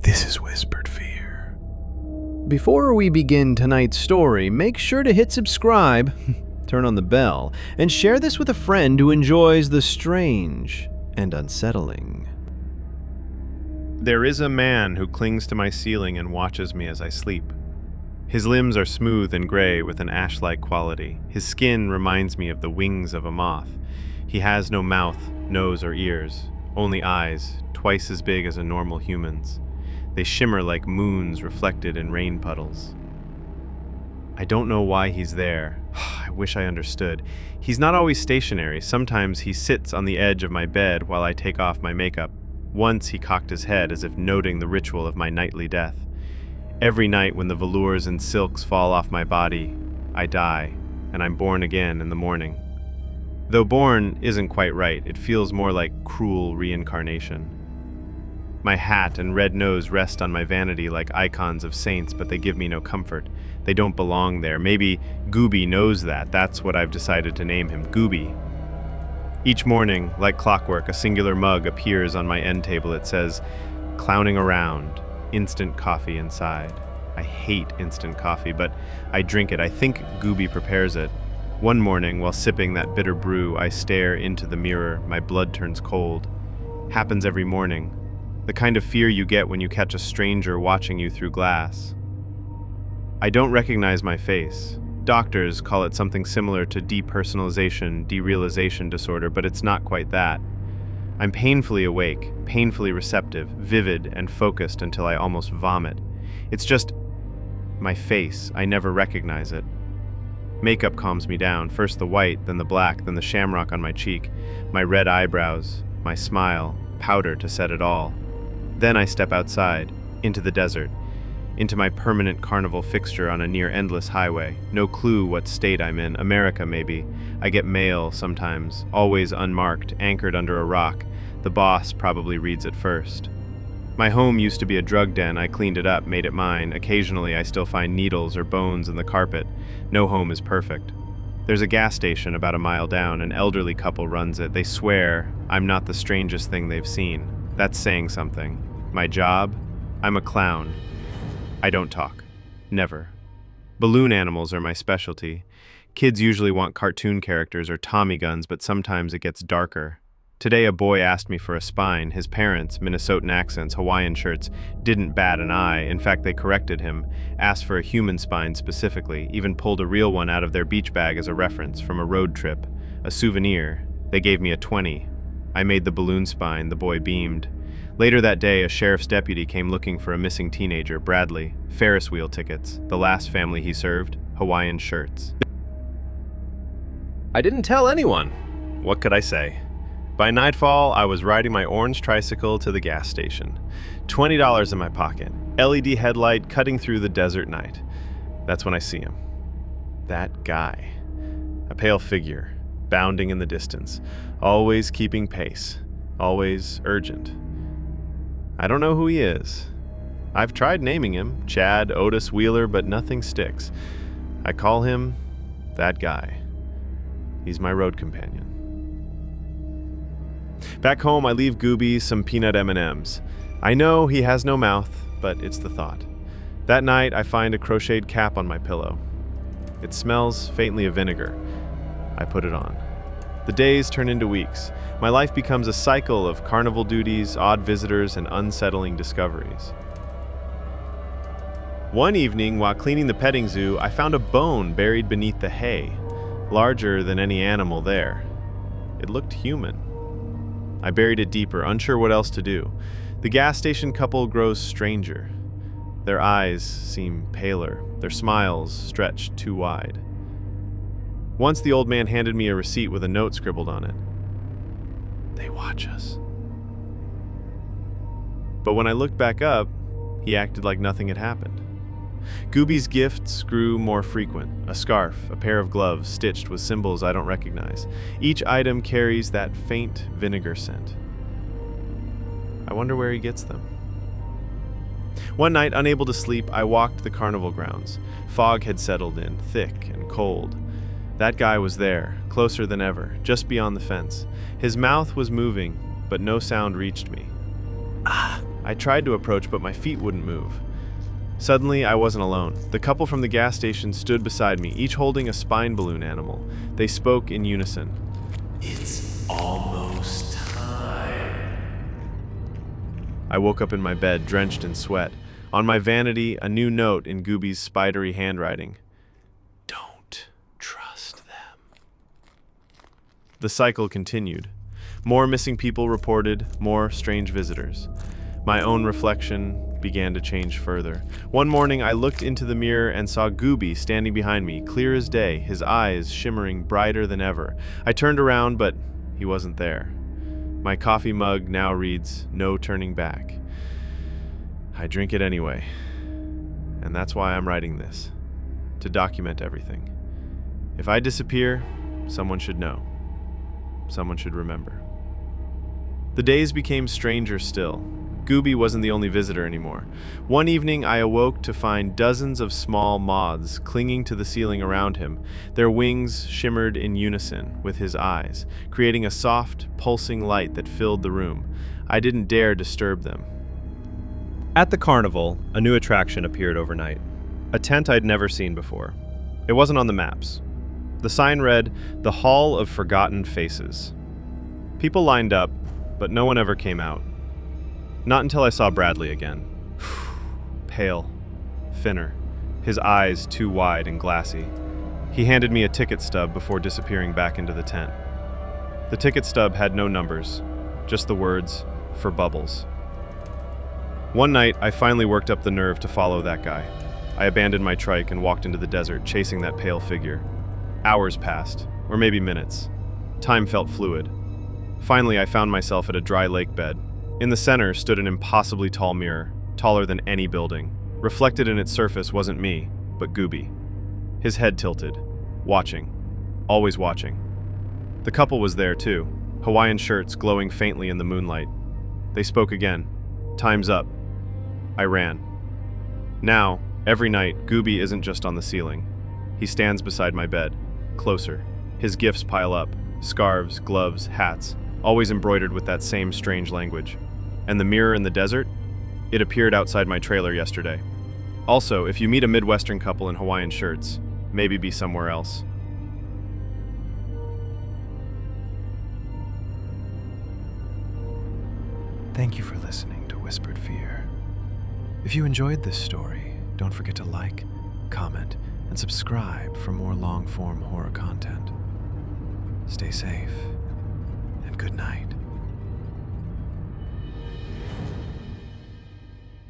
This is Whispered Fear. Before we begin tonight's story, make sure to hit subscribe, turn on the bell, and share this with a friend who enjoys the strange and unsettling. There is a man who clings to my ceiling and watches me as I sleep. His limbs are smooth and gray with an ash-like quality. His skin reminds me of the wings of a moth. He has no mouth, nose, or ears, only eyes, twice as big as a normal human's. They shimmer like moons reflected in rain puddles. I don't know why he's there. I wish I understood. He's not always stationary. Sometimes he sits on the edge of my bed while I take off my makeup. Once he cocked his head as if noting the ritual of my nightly death. Every night when the velours and silks fall off my body, I die, and I'm born again in the morning. Though born isn't quite right, it feels more like cruel reincarnation. My hat and red nose rest on my vanity like icons of saints, but they give me no comfort. They don't belong there. Maybe Gooby knows that. That's what I've decided to name him, Gooby. Each morning, like clockwork, a singular mug appears on my end table. It says, "Clowning around, instant coffee inside." I hate instant coffee, but I drink it. I think Gooby prepares it. One morning, while sipping that bitter brew, I stare into the mirror. My blood turns cold. Happens every morning. The kind of fear you get when you catch a stranger watching you through glass. I don't recognize my face. Doctors call it something similar to depersonalization, derealization disorder, but it's not quite that. I'm painfully awake, painfully receptive, vivid, and focused until I almost vomit. It's just my face. I never recognize it. Makeup calms me down, first the white, then the black, then the shamrock on my cheek, my red eyebrows, my smile, powder to set it all. Then I step outside, into the desert, into my permanent carnival fixture on a near-endless highway. No clue what state I'm in. America, maybe. I get mail sometimes, always unmarked, anchored under a rock. The boss probably reads it first. My home used to be a drug den. I cleaned it up, made it mine. Occasionally, I still find needles or bones in the carpet. No home is perfect. There's a gas station about a mile down. An elderly couple runs it. They swear I'm not the strangest thing they've seen. That's saying something. My job? I'm a clown. I don't talk. Never. Balloon animals are my specialty. Kids usually want cartoon characters or Tommy guns, but sometimes it gets darker. Today a boy asked me for a spine. His parents, Minnesotan accents, Hawaiian shirts, didn't bat an eye. In fact, they corrected him, asked for a human spine specifically, even pulled a real one out of their beach bag as a reference from a road trip, a souvenir. They gave me a 20. I made the balloon spine. The boy beamed. Later that day, a sheriff's deputy came looking for a missing teenager, Bradley. Ferris wheel tickets. The last family he served, Hawaiian shirts. I didn't tell anyone. What could I say? By nightfall, I was riding my orange tricycle to the gas station. $20 in my pocket. LED headlight cutting through the desert night. That's when I see him. That guy. A pale figure, bounding in the distance. Always keeping pace. Always urgent. I don't know who he is. I've tried naming him, Chad, Otis, Wheeler, but nothing sticks. I call him that guy. He's my road companion. Back home, I leave Gooby some peanut M&Ms. I know he has no mouth, but it's the thought. That night, I find a crocheted cap on my pillow. It smells faintly of vinegar. I put it on. The days turn into weeks. My life becomes a cycle of carnival duties, odd visitors, and unsettling discoveries. One evening, while cleaning the petting zoo, I found a bone buried beneath the hay, larger than any animal there. It looked human. I buried it deeper, unsure what else to do. The gas station couple grows stranger. Their eyes seem paler, their smiles stretched too wide. Once the old man handed me a receipt with a note scribbled on it. They watch us. But when I looked back up, he acted like nothing had happened. Gooby's gifts grew more frequent. A scarf, a pair of gloves stitched with symbols I don't recognize. Each item carries that faint vinegar scent. I wonder where he gets them. One night, unable to sleep, I walked the carnival grounds. Fog had settled in, thick and cold. That guy was there, closer than ever, just beyond the fence. His mouth was moving, but no sound reached me. I tried to approach, but my feet wouldn't move. Suddenly, I wasn't alone. The couple from the gas station stood beside me, each holding a spine balloon animal. They spoke in unison. It's almost time. I woke up in my bed, drenched in sweat. On my vanity, a new note in Gooby's spidery handwriting. Don't trust them. The cycle continued. More missing people reported, more strange visitors. My own reflection began to change further. One morning, I looked into the mirror and saw Gooby standing behind me, clear as day, his eyes shimmering brighter than ever. I turned around, but he wasn't there. My coffee mug now reads, "No turning back." I drink it anyway. And that's why I'm writing this, to document everything. If I disappear, someone should know. Someone should remember. The days became stranger still. Gooby wasn't the only visitor anymore. One evening, I awoke to find dozens of small moths clinging to the ceiling around him. Their wings shimmered in unison with his eyes, creating a soft, pulsing light that filled the room. I didn't dare disturb them. At the carnival, a new attraction appeared overnight. A tent I'd never seen before. It wasn't on the maps. The sign read, "The Hall of Forgotten Faces." People lined up, but no one ever came out. Not until I saw Bradley again. Pale, thinner, his eyes too wide and glassy. He handed me a ticket stub before disappearing back into the tent. The ticket stub had no numbers, just the words, "For Bubbles." One night, I finally worked up the nerve to follow that guy. I abandoned my trike and walked into the desert, chasing that pale figure. Hours passed, or maybe minutes. Time felt fluid. Finally, I found myself at a dry lake bed. In the center stood an impossibly tall mirror, taller than any building. Reflected in its surface wasn't me, but Gooby. His head tilted, watching, always watching. The couple was there too, Hawaiian shirts glowing faintly in the moonlight. They spoke again. "Time's up." I ran. Now, every night, Gooby isn't just on the ceiling. He stands beside my bed, closer. His gifts pile up, scarves, gloves, hats, always embroidered with that same strange language. And the mirror in the desert? It appeared outside my trailer yesterday. Also, if you meet a Midwestern couple in Hawaiian shirts, maybe be somewhere else. Thank you for listening to Whispered Fear. If you enjoyed this story, don't forget to like, comment, and subscribe for more long-form horror content. Stay safe, and good night.